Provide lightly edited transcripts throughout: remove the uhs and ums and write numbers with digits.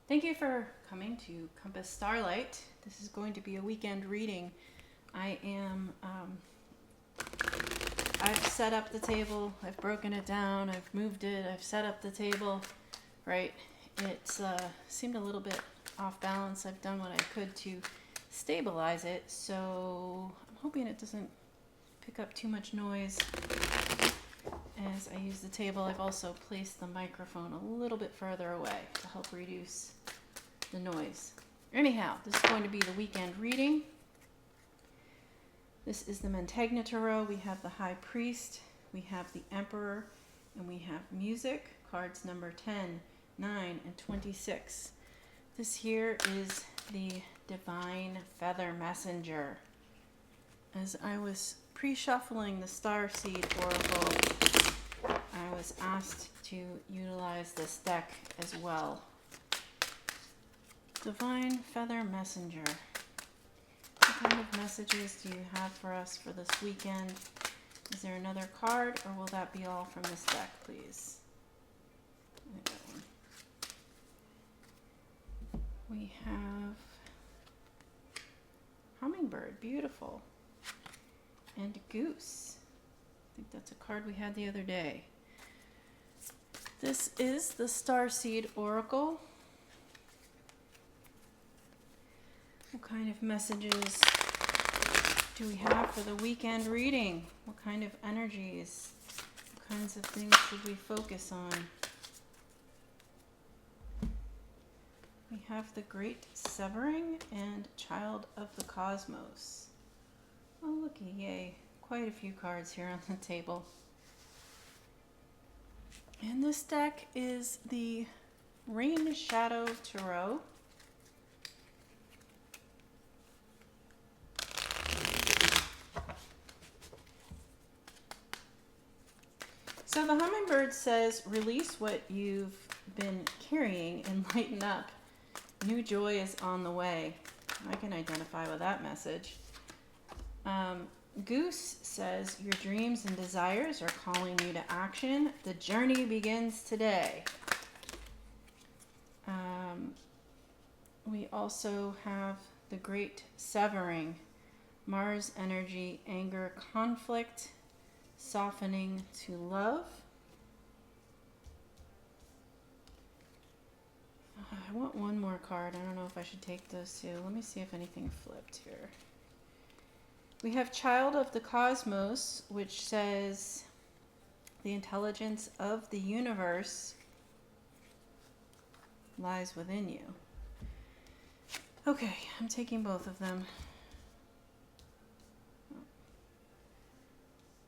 Thank you for coming to Compass Starlight. This is going to be a weekend reading. I've set up the table, I've broken it down, I've moved it, I've set up the table, right? It's seemed a little bit off balance. I've done what I could to stabilize it, so I'm hoping it doesn't pick up too much noise as I use the table. I've also placed the microphone a little bit further away to help reduce the noise. Anyhow, this is going to be the weekend reading. This is the Mantegna Tarot. We have the High Priest, we have the Emperor, and we have music. Cards number 10, 9, and 26. This here is the Divine Feather Messenger. As I was pre-shuffling the Starseed Oracle, I was asked to utilize this deck as well. Divine Feather Messenger. What kind of messages do you have for us for this weekend? Is there another card, or will that be all from this deck, please? We have Hummingbird, beautiful. And Goose. I think that's a card we had the other day. This is the Starseed Oracle. What kind of messages do we have for the weekend reading? What kind of energies? What kinds of things should we focus on? We have the Great Severing and Child of the Cosmos. Oh, looky, yay. Quite a few cards here on the table. And this deck is the Rain Shadow Tarot. So the Hummingbird says, release what you've been carrying and lighten up. New joy is on the way. I can identify with that message. Goose says, your dreams and desires are calling you to action. The journey begins today. We also have the Great Severing. Mars energy, anger, conflict, softening to love. I want one more card. I don't know if I should take those two. Let me see if anything flipped here. We have Child of the Cosmos, which says the intelligence of the universe lies within you. Okay, I'm taking both of them.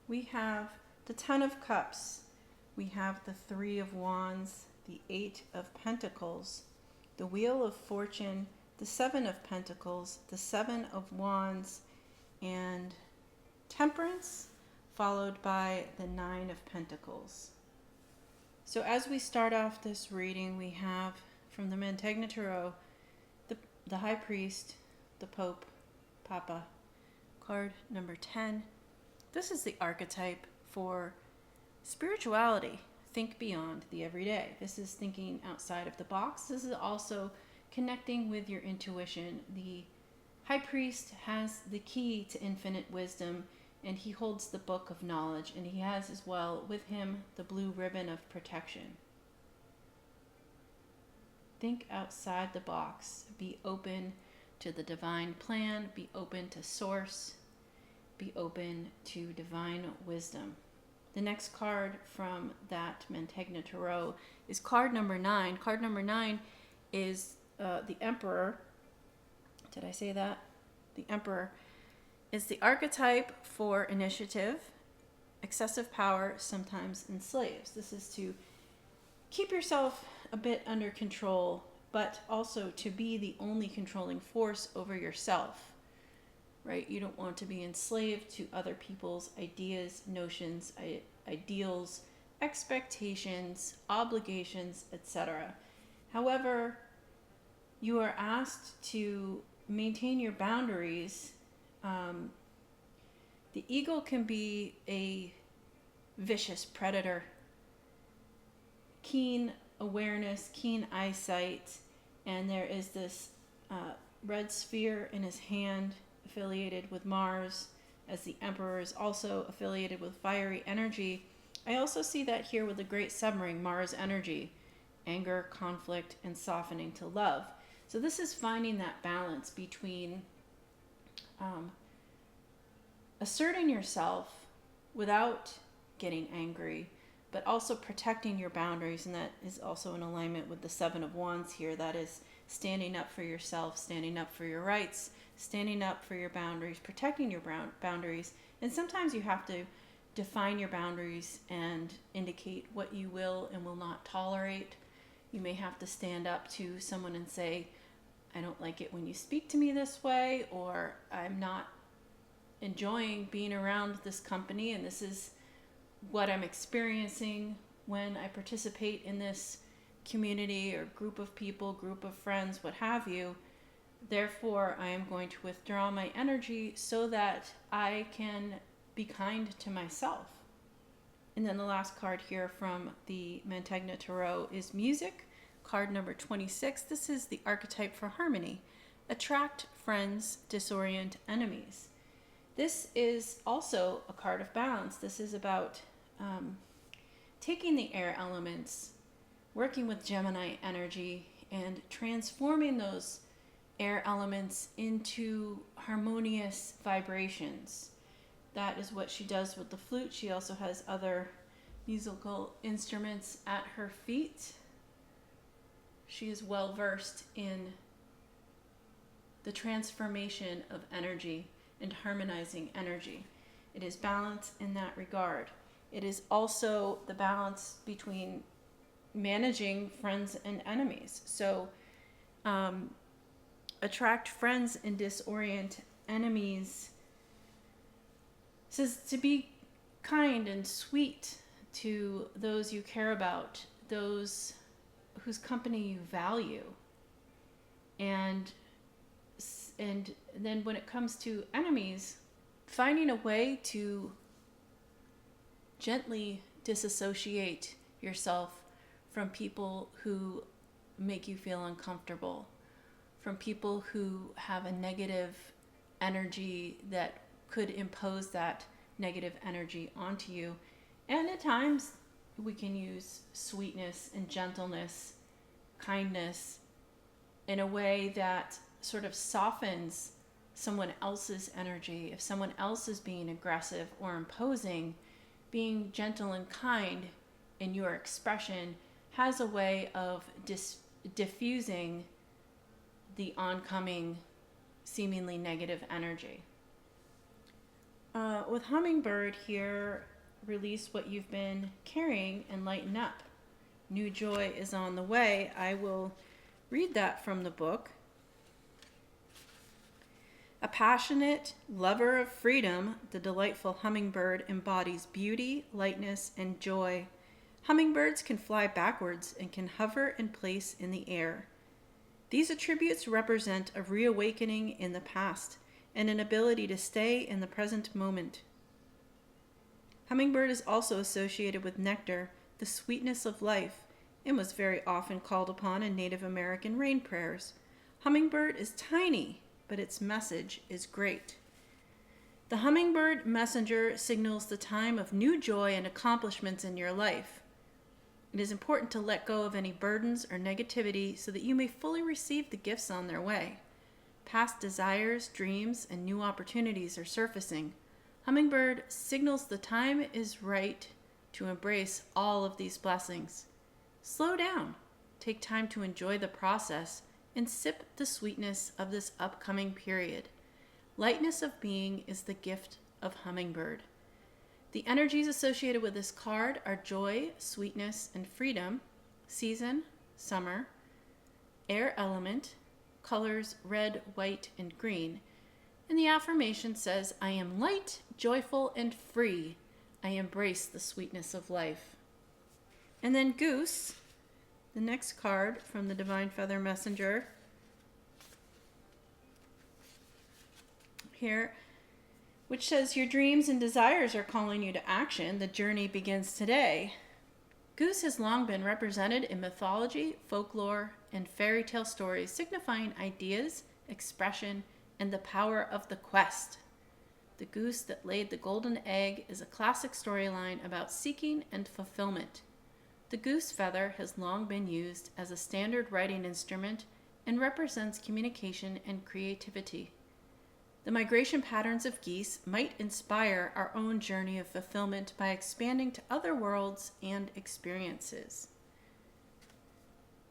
We have the Ten of Cups. We have the Three of Wands, the Eight of Pentacles, the Wheel of Fortune, the Seven of Pentacles, the Seven of Wands, and Temperance, followed by the Nine of Pentacles. So as we start off this reading, we have from the Mantegna Tarot, the High Priest, the Pope, Papa, card number 10. This is the archetype for spirituality. Think beyond the everyday. This is thinking outside of the box. This is also connecting with your intuition. The High Priest has the key to infinite wisdom, and he holds the book of knowledge, and he has as well with him the blue ribbon of protection. Think outside the box. Be open to the divine plan. Be open to source. Be open to divine wisdom. The next card from that Mantegna Tarot is card number 9. Card number 9 is the Emperor. Did I say that? The Emperor is the archetype for initiative. Excessive power sometimes enslaves. This is to keep yourself a bit under control, but also to be the only controlling force over yourself. Right? You don't want to be enslaved to other people's ideas, notions, ideals, expectations, obligations, etc. However, you are asked to maintain your boundaries. The ego can be a vicious predator. Keen awareness, keen eyesight, and there is this red sphere in his hand affiliated with Mars, as the Emperor is also affiliated with fiery energy. I also see that here with the Great Submarine, Mars energy, anger, conflict, and softening to love. So this is finding that balance between asserting yourself without getting angry, but also protecting your boundaries. And that is also in alignment with the Seven of Wands here. That is standing up for yourself, standing up for your rights, standing up for your boundaries, protecting your boundaries. And sometimes you have to define your boundaries and indicate what you will and will not tolerate. You may have to stand up to someone and say, I don't like it when you speak to me this way, or I'm not enjoying being around this company, and this is what I'm experiencing when I participate in this community or group of people, group of friends, what have you. Therefore, I am going to withdraw my energy so that I can be kind to myself. And then the last card here from the Mantegna Tarot is Music, card number 26. This is the archetype for harmony. Attract friends, disorient enemies. This is also a card of balance. This is about taking the air elements, working with Gemini energy, and transforming those air elements into harmonious vibrations. That is what she does with the flute. She also has other musical instruments at her feet. She is well versed in the transformation of energy and harmonizing energy. It is balance in that regard. It is also the balance between managing friends and enemies. So attract friends and disorient enemies says to be kind and sweet to those you care about, those whose company you value. And then when it comes to enemies, finding a way to gently disassociate yourself from people who make you feel uncomfortable, from people who have a negative energy that could impose that negative energy onto you. And at times we can use sweetness and gentleness, kindness, in a way that sort of softens someone else's energy. If someone else is being aggressive or imposing, being gentle and kind in your expression has a way of diffusing the oncoming seemingly negative energy. With Hummingbird here, release what you've been carrying and lighten up. New joy is on the way. I will read that from the book. A passionate lover of freedom, the delightful hummingbird embodies beauty, lightness, and joy. Hummingbirds can fly backwards and can hover in place in the air. These attributes represent a reawakening in the past and an ability to stay in the present moment. Hummingbird is also associated with nectar, the sweetness of life, and was very often called upon in Native American rain prayers. Hummingbird is tiny, but its message is great. The hummingbird messenger signals the time of new joy and accomplishments in your life. It is important to let go of any burdens or negativity so that you may fully receive the gifts on their way. Past desires, dreams, and new opportunities are surfacing. Hummingbird signals the time is right to embrace all of these blessings. Slow down, take time to enjoy the process, and sip the sweetness of this upcoming period. Lightness of being is the gift of Hummingbird. The energies associated with this card are joy, sweetness, and freedom, season, summer, air element, colors red, white, and green. And the affirmation says, I am light, joyful, and free. I embrace the sweetness of life. And then Goose, the next card from the Divine Feather Messenger here, which says your dreams and desires are calling you to action. The journey begins today. Goose has long been represented in mythology, folklore, and fairy tale stories, signifying ideas, expression, and the power of the quest. The goose that laid the golden egg is a classic storyline about seeking and fulfillment. The goose feather has long been used as a standard writing instrument and represents communication and creativity. The migration patterns of geese might inspire our own journey of fulfillment by expanding to other worlds and experiences.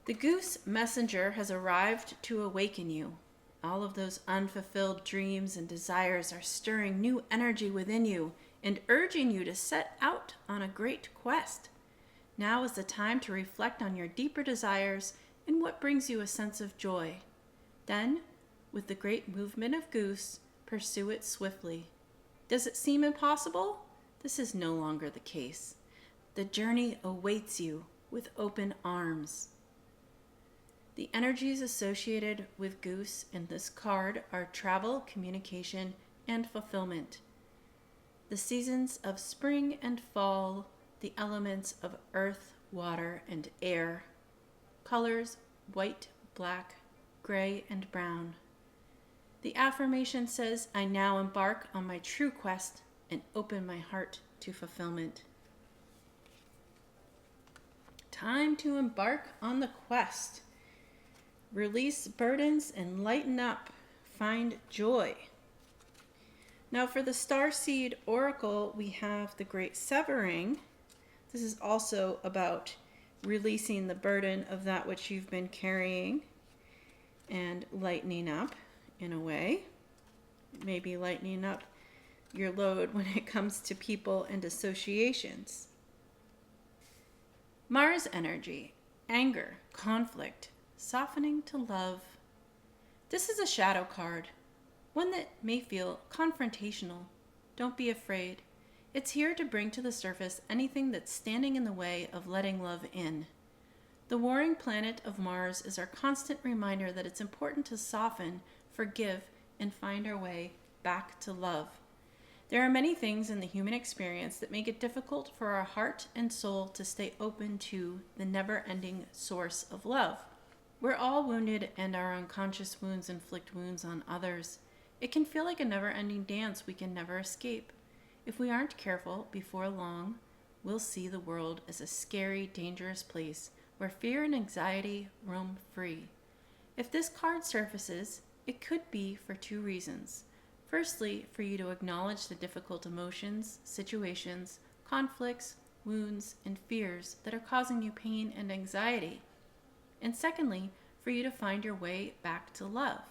The goose messenger has arrived to awaken you. All of those unfulfilled dreams and desires are stirring new energy within you and urging you to set out on a great quest. Now is the time to reflect on your deeper desires and what brings you a sense of joy. Then, with the great movement of goose, pursue it swiftly. Does it seem impossible? This is no longer the case. The journey awaits you with open arms. The energies associated with goose in this card are travel, communication, and fulfillment. The seasons of spring and fall, the elements of earth, water, and air. Colors, white, black, gray, and brown. The affirmation says, I now embark on my true quest and open my heart to fulfillment. Time to embark on the quest. Release burdens and lighten up. Find joy. Now for the Starseed Oracle, we have the Great Severing. This is also about releasing the burden of that which you've been carrying and lightening up in a way. Maybe lightening up your load when it comes to people and associations. Mars energy, anger, conflict, softening to love. This is a shadow card, one that may feel confrontational. Don't be afraid. It's here to bring to the surface anything that's standing in the way of letting love in. The warring planet of Mars is our constant reminder that it's important to soften, forgive, and find our way back to love. There are many things in the human experience that make it difficult for our heart and soul to stay open to the never-ending source of love. We're all wounded, and our unconscious wounds inflict wounds on others. It can feel like a never-ending dance we can never escape. If we aren't careful, before long, we'll see the world as a scary, dangerous place where fear and anxiety roam free. If this card surfaces, it could be for two reasons. Firstly, for you to acknowledge the difficult emotions, situations, conflicts, wounds, and fears that are causing you pain and anxiety. And secondly, for you to find your way back to love.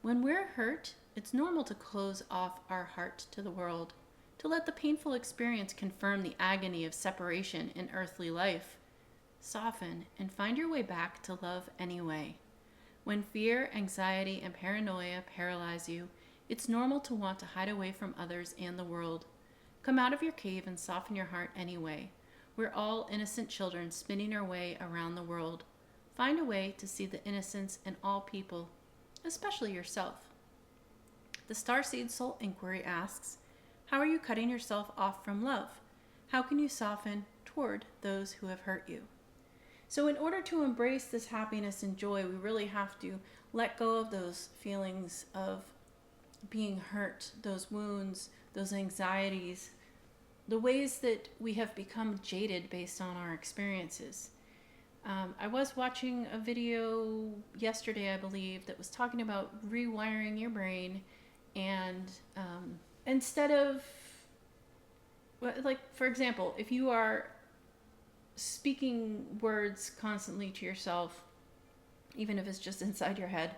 When we're hurt, it's normal to close off our heart to the world, to let the painful experience confirm the agony of separation in earthly life. Soften and find your way back to love anyway. When fear, anxiety, and paranoia paralyze you, it's normal to want to hide away from others and the world. Come out of your cave and soften your heart anyway. We're all innocent children spinning our way around the world. Find a way to see the innocence in all people, especially yourself. The Starseed Soul Inquiry asks, how are you cutting yourself off from love? How can you soften toward those who have hurt you? So in order to embrace this happiness and joy, we really have to let go of those feelings of being hurt, those wounds, those anxieties, the ways that we have become jaded based on our experiences. I was watching a video yesterday, I believe, that was talking about rewiring your brain, and instead of, like, for example, if you are speaking words constantly to yourself, even if it's just inside your head,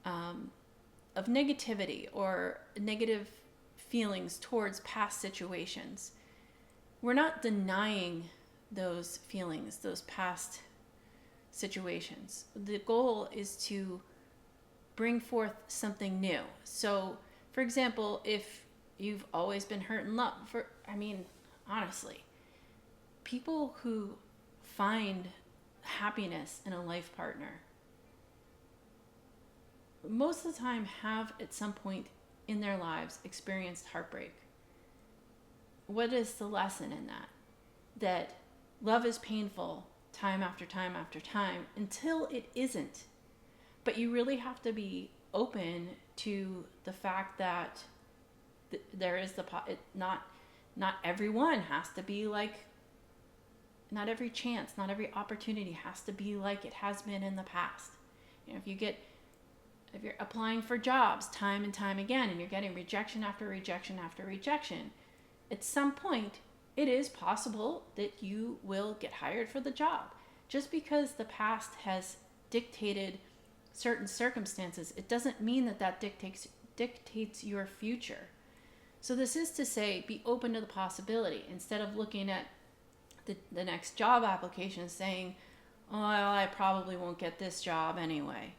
of negativity or negative feelings towards past situations, we're not denying those feelings, those past situations. The goal is to bring forth something new. So, for example, if you've always been hurt in love, honestly, people who find happiness in a life partner most of the time have at some point in their lives experienced heartbreak. What is the lesson in that? That Love is painful time after time after time until it isn't. But you really have to be open to the fact that there is not everyone has to be like, not every chance, not every opportunity has to be like it has been in the past. If you're applying for jobs time and time again and you're getting rejection after rejection after rejection, at some point it is possible that you will get hired for the job. Just because the past has dictated certain circumstances, it doesn't mean that dictates your future. So this is to say, be open to the possibility instead of looking at the next job application saying, oh, well, I probably won't get this job anyway.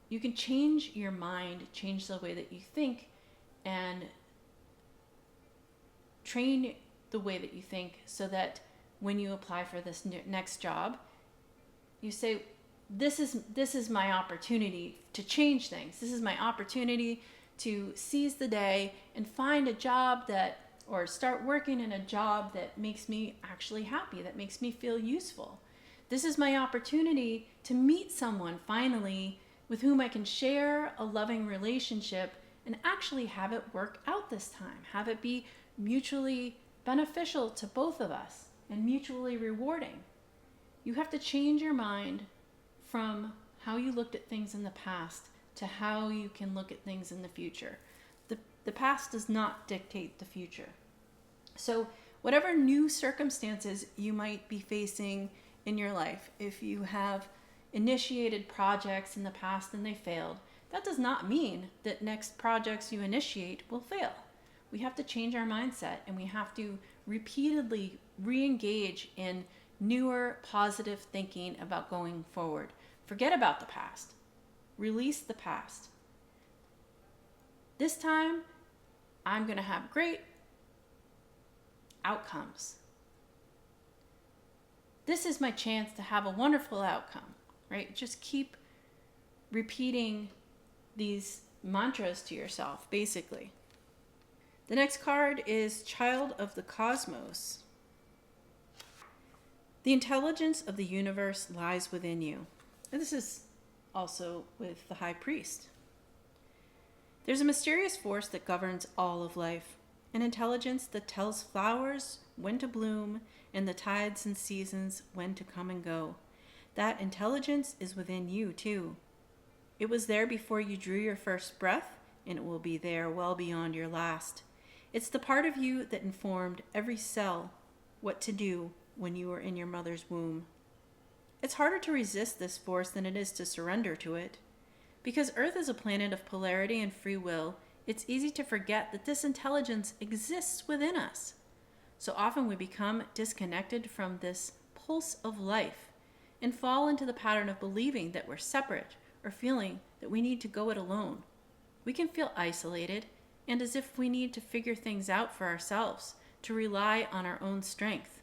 You can change your mind, change the way that you think, and train the way that you think so that when you apply for this next job, you say, this is my opportunity to change things. This is my opportunity to seize the day and find a job or start working in a job that makes me actually happy, that makes me feel useful. This is my opportunity to meet someone finally with whom I can share a loving relationship and actually have it work out this time, have it be mutually beneficial to both of us and mutually rewarding. You have to change your mind from how you looked at things in the past to how you can look at things in the future. The past does not dictate the future. So whatever new circumstances you might be facing in your life, if you have initiated projects in the past and they failed, that does not mean that next projects you initiate will fail. We have to change our mindset and we have to repeatedly re-engage in newer positive thinking about going forward. Forget about the past. Release the past. This time, I'm going to have great outcomes. This is my chance to have a wonderful outcome, right? Just keep repeating these mantras to yourself, basically. The next card is Child of the Cosmos. The intelligence of the universe lies within you. And this is also with the High Priest. There's a mysterious force that governs all of life, an intelligence that tells flowers when to bloom and the tides and seasons when to come and go. That intelligence is within you too. It was there before you drew your first breath, and it will be there well beyond your last. It's the part of you that informed every cell what to do when you were in your mother's womb. It's harder to resist this force than it is to surrender to it. Because Earth is a planet of polarity and free will, it's easy to forget that this intelligence exists within us. So often we become disconnected from this pulse of life and fall into the pattern of believing that we're separate or feeling that we need to go it alone. We can feel isolated and as if we need to figure things out for ourselves, to rely on our own strength.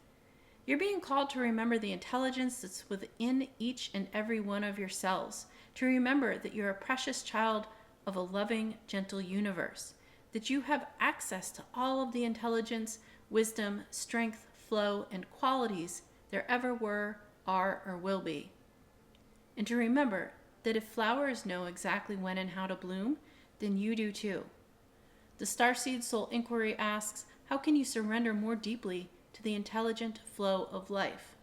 You're being called to remember the intelligence that's within each and every one of your cells, to remember that you're a precious child of a loving, gentle universe, that you have access to all of the intelligence, wisdom, strength, flow, and qualities there ever were, are, or will be. And to remember that if flowers know exactly when and how to bloom, then you do too. The Starseed Soul Inquiry asks, how can you surrender more deeply to the intelligent flow of life?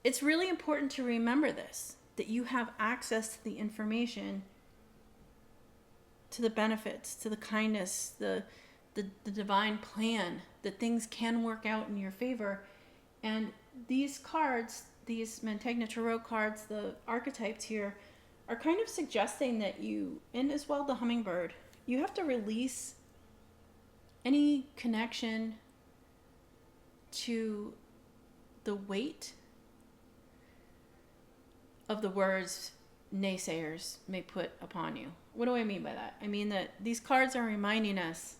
It's really important to remember this, that you have access to the information, to the benefits, to the kindness, the divine plan, that things can work out in your favor. And these cards, these Mantegna Tarot cards, the archetypes here, are kind of suggesting that you, and as well the hummingbird, you have to release any connection to the weight of the words naysayers may put upon you. What do I mean by that? I mean that these cards are reminding us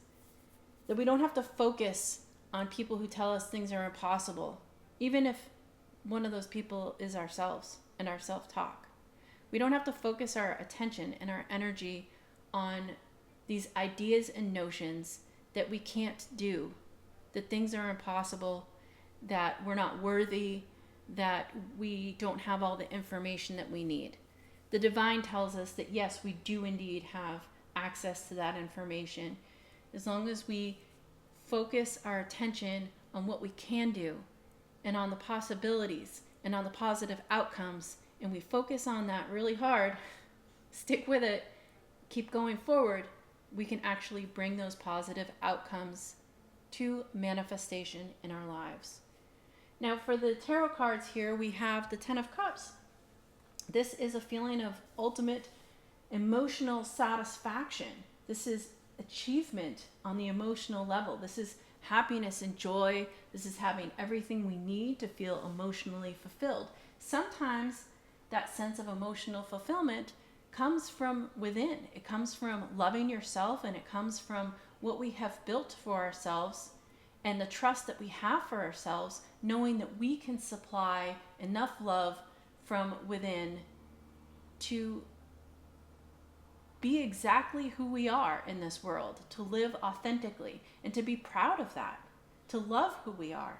that we don't have to focus on people who tell us things are impossible, even if one of those people is ourselves and our self-talk. We don't have to focus our attention and our energy on these ideas and notions that we can't do, that things are impossible, that we're not worthy, that we don't have all the information that we need. The divine tells us that yes, we do indeed have access to that information, as long as we focus our attention on what we can do and on the possibilities and on the positive outcomes, and we focus on that really hard, stick with it, keep going forward, we can actually bring those positive outcomes to manifestation in our lives. Now, for the tarot cards here, we have the Ten of Cups. This is a feeling of ultimate emotional satisfaction. This is achievement on the emotional level. This is happiness and joy. This is having everything we need to feel emotionally fulfilled. Sometimes that sense of emotional fulfillment comes from within. It comes from loving yourself, and it comes from what we have built for ourselves and the trust that we have for ourselves, knowing that we can supply enough love from within to be exactly who we are in this world, to live authentically, and to be proud of that, to love who we are.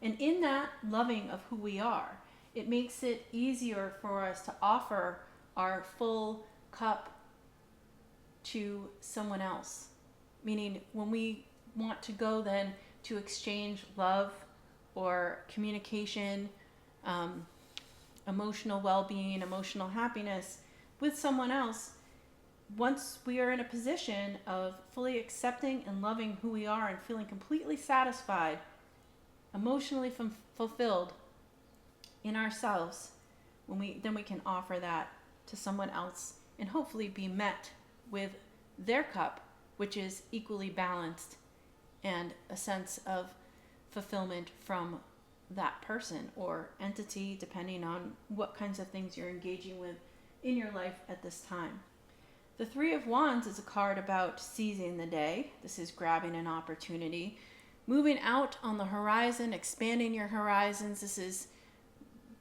And in that loving of who we are, it makes it easier for us to offer our full cup to someone else. Meaning, when we want to go then to exchange love or communication, emotional well-being, emotional happiness with someone else, once we are in a position of fully accepting and loving who we are and feeling completely satisfied, emotionally fulfilled in ourselves, then we can offer that to someone else and hopefully be met with their cup, which is equally balanced, and a sense of fulfillment from that person or entity, depending on what kinds of things you're engaging with in your life at this time. The Three of Wands is a card about seizing the day. This is grabbing an opportunity, moving out on the horizon, expanding your horizons. This is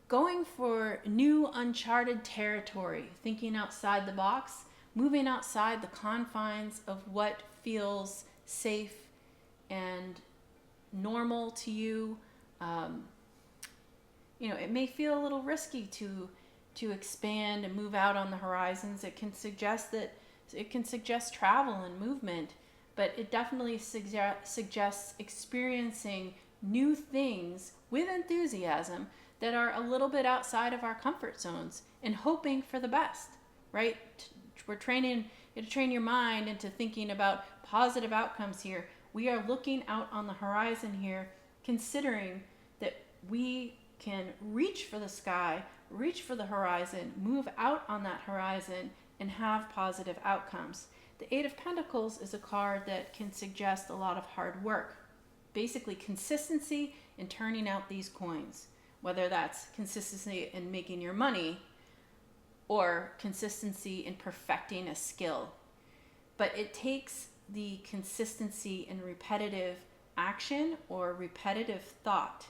going for new uncharted territory, thinking outside the box, moving outside the confines of what feels safe and normal to you. It may feel a little risky to expand and move out on the horizons. It can suggest travel and movement, but it definitely suggests experiencing new things with enthusiasm that are a little bit outside of our comfort zones and hoping for the best, right? We're training you to train your mind into thinking about positive outcomes here. We are looking out on the horizon here, considering that we can reach for the sky, reach for the horizon, move out on that horizon, and have positive outcomes. The Eight of Pentacles is a card that can suggest a lot of hard work. Basically, consistency in turning out these coins, whether that's consistency in making your money or consistency in perfecting a skill. But it takes the consistency in repetitive action or repetitive thought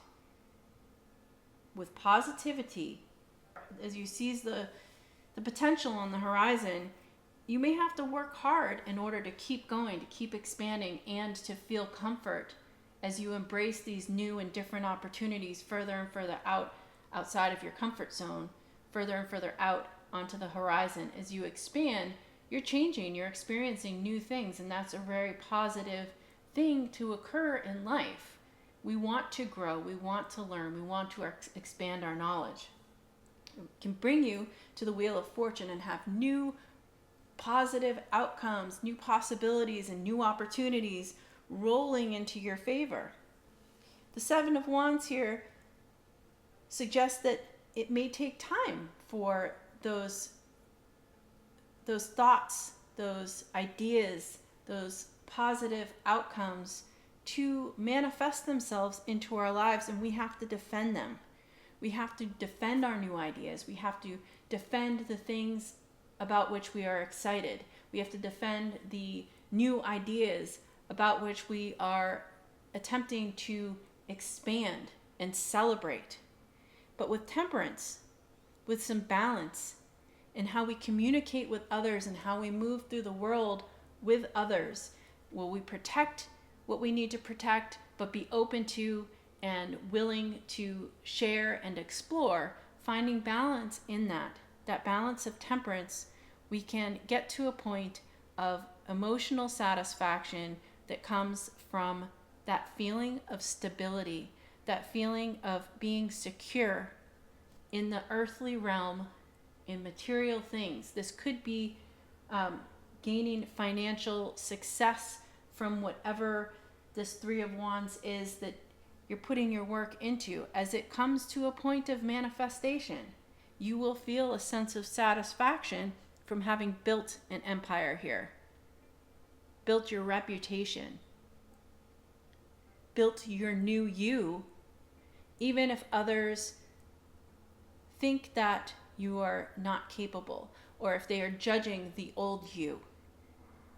with positivity. As you seize the potential on the horizon, you may have to work hard in order to keep going, to keep expanding, and to feel comfort as you embrace these new and different opportunities further and further outside of your comfort zone, further and further out onto the horizon. As you expand, you're changing, you're experiencing new things, and that's a very positive thing to occur in life. We want to grow, we want to learn, we want to expand our knowledge. It can bring you to the Wheel of Fortune and have new positive outcomes, new possibilities, and new opportunities rolling into your favor. The Seven of Wands here suggests that it may take time for those thoughts, those ideas, those positive outcomes to manifest themselves into our lives, and we have to defend them. We have to defend our new ideas. We have to defend the things about which we are excited. We have to defend the new ideas about which we are attempting to expand and celebrate. But with temperance, with some balance in how we communicate with others and how we move through the world with others, will we protect what we need to protect, but be open to and willing to share and explore, finding balance in that balance of temperance, we can get to a point of emotional satisfaction that comes from that feeling of stability, that feeling of being secure in the earthly realm, in material things. This could be gaining financial success from whatever this Three of Wands is that you're putting your work into. As it comes to a point of manifestation, you will feel a sense of satisfaction from having built an empire here, built your reputation, built your new you, even if others think that you are not capable, or if they are judging the old you.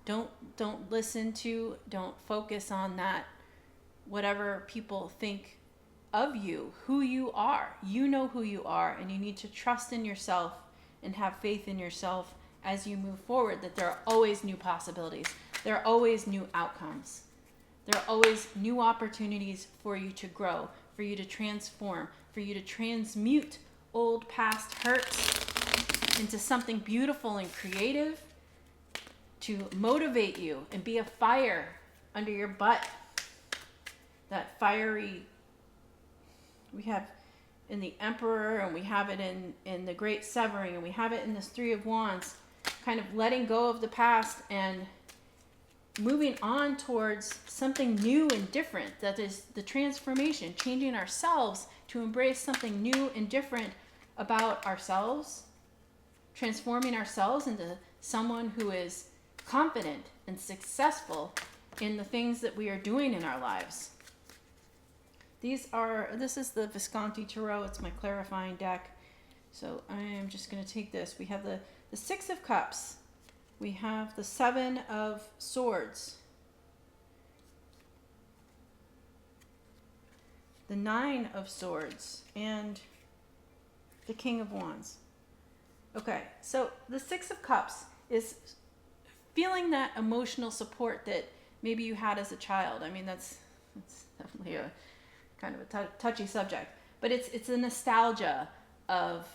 Don't listen to, don't focus on that, whatever people think of you, who you are. You know who you are, and you need to trust in yourself and have faith in yourself as you move forward, that there are always new possibilities. There are always new outcomes. There are always new opportunities for you to grow, for you to transform, for you to transmute old past hurts into something beautiful and creative, to motivate you and be a fire under your butt. That fiery, we have in the Emperor, and we have it in the Great Severing, and we have it in this Three of Wands, kind of letting go of the past and moving on towards something new and different. That is the transformation, changing ourselves to embrace something new and different about ourselves, transforming ourselves into someone who is confident and successful in the things that we are doing in our lives. This is the Visconti Tarot. It's my clarifying deck. So I am just going to take this. We have the Six of Cups. We have the Seven of Swords. The Nine of Swords. And the King of Wands. Okay, so the Six of Cups is feeling that emotional support that maybe you had as a child. I mean, that's definitely a kind of a touchy subject, but it's a nostalgia of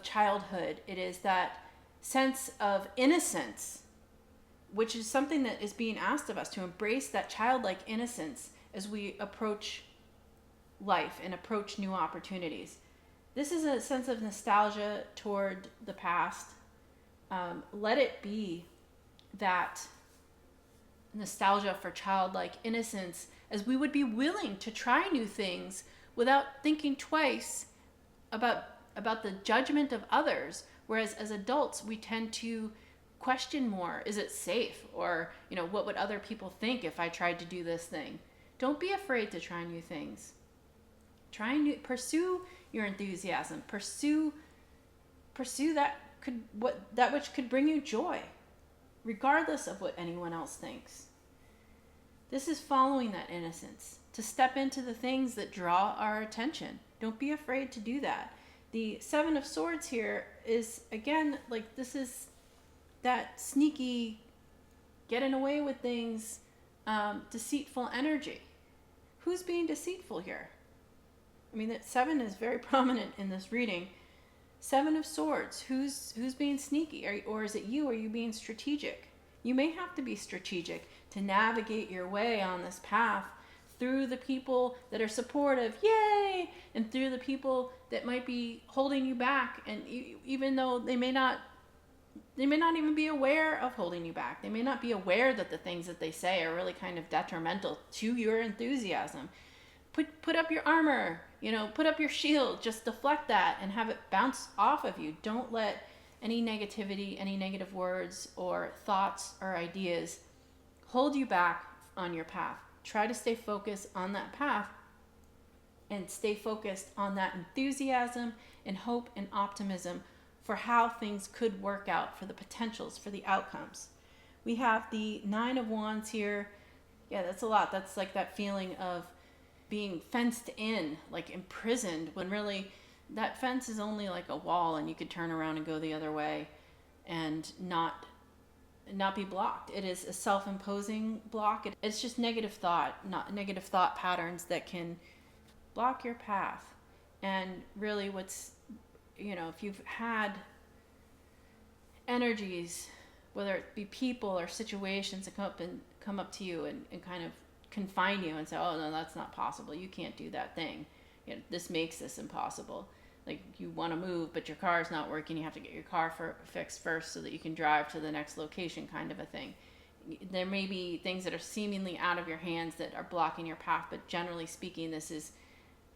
childhood. It is that sense of innocence, which is something that is being asked of us, to embrace that childlike innocence as we approach life and approach new opportunities. This is a sense of nostalgia toward the past. Let it be that nostalgia for childlike innocence, as we would be willing to try new things without thinking twice about the judgment of others. Whereas as adults, we tend to question more. Is it safe? Or, what would other people think if I tried to do this thing? Don't be afraid to try new things. Pursue your enthusiasm. Pursue that which could bring you joy, regardless of what anyone else thinks. This is following that innocence, to step into the things that draw our attention. Don't be afraid to do that. The Seven of Swords here is, again, like, this is that sneaky, getting away with things, deceitful energy. Who's being deceitful here? I mean, that seven is very prominent in this reading. Seven of Swords. Who's being sneaky? Or is it you? Are you being strategic? You may have to be strategic to navigate your way on this path through the people that are supportive, yay, and through the people that might be holding you back. And even though they may not even be aware of holding you back. They may not be aware that the things that they say are really kind of detrimental to your enthusiasm. Put up your armor, put up your shield, just deflect that and have it bounce off of you. Don't let any negativity, any negative words or thoughts or ideas hold you back on your path. Try to stay focused on that path and stay focused on that enthusiasm and hope and optimism for how things could work out, for the potentials, for the outcomes. We have the Nine of Wands here. Yeah, that's a lot. That's like that feeling of being fenced in, like imprisoned, when really that fence is only like a wall and you could turn around and go the other way and not not be blocked. It is a self-imposing block. It's just negative thought, not negative thought patterns that can block your path. And really what's, if you've had energies, whether it be people or situations that come up to you and kind of confine you and say, oh no, that's not possible, you can't do that thing, this makes this impossible. Like, you want to move but your car's not working, you have to get your car fixed first so that you can drive to the next location, kind of a thing. There may be things that are seemingly out of your hands that are blocking your path, but generally speaking, this is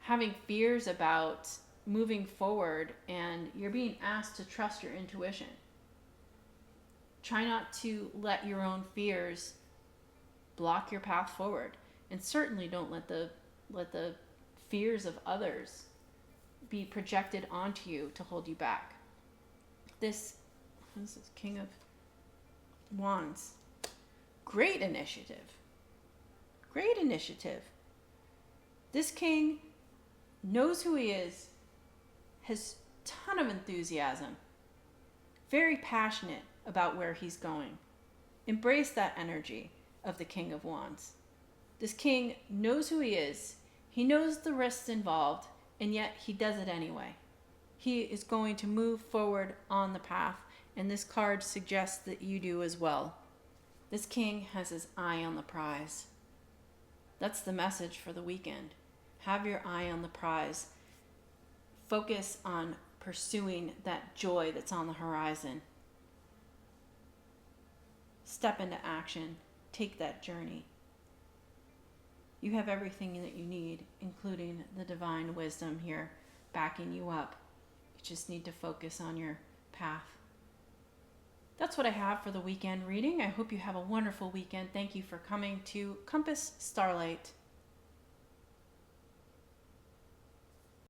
having fears about moving forward, and you're being asked to trust your intuition. Try not to let your own fears block your path forward, and certainly don't let the fears of others be projected onto you to hold you back. This is King of Wands. Great initiative. Great initiative. This king knows who he is, has a ton of enthusiasm, very passionate about where he's going. Embrace that energy of the King of Wands. This king knows who he is. He knows the risks involved, and yet he does it anyway. He is going to move forward on the path, and this card suggests that you do as well. This king has his eye on the prize. That's the message for the weekend. Have your eye on the prize. Focus on pursuing that joy that's on the horizon. Step into action. Take that journey. You have everything that you need, including the divine wisdom here backing you up. You just need to focus on your path. That's what I have for the weekend reading. I hope you have a wonderful weekend. Thank you for coming to Compass Starlight.